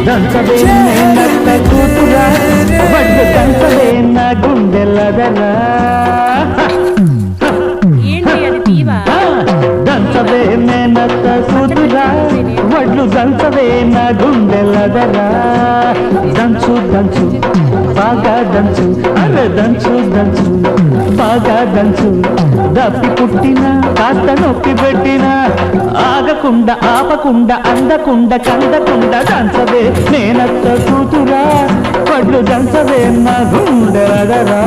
దంచవే మేనత్త కూతురా వడ్లు దంచవే నా గుండెలదరా దంచవే మేనత్త కూతురా వడ్లు దంచవే నా గుండెలదరా దంచు దంచు బాగా దంచు అరే దంచు దంచు బాగా దంచు దప్పి పుట్టిన కాస్త నొప్పి పెట్టిన ఆగకుండా ఆపకుండా అందకుండా కందకుండా దంచవే నేనత్త కూతురా వడ్లు దంచవే నా గుండెలదరా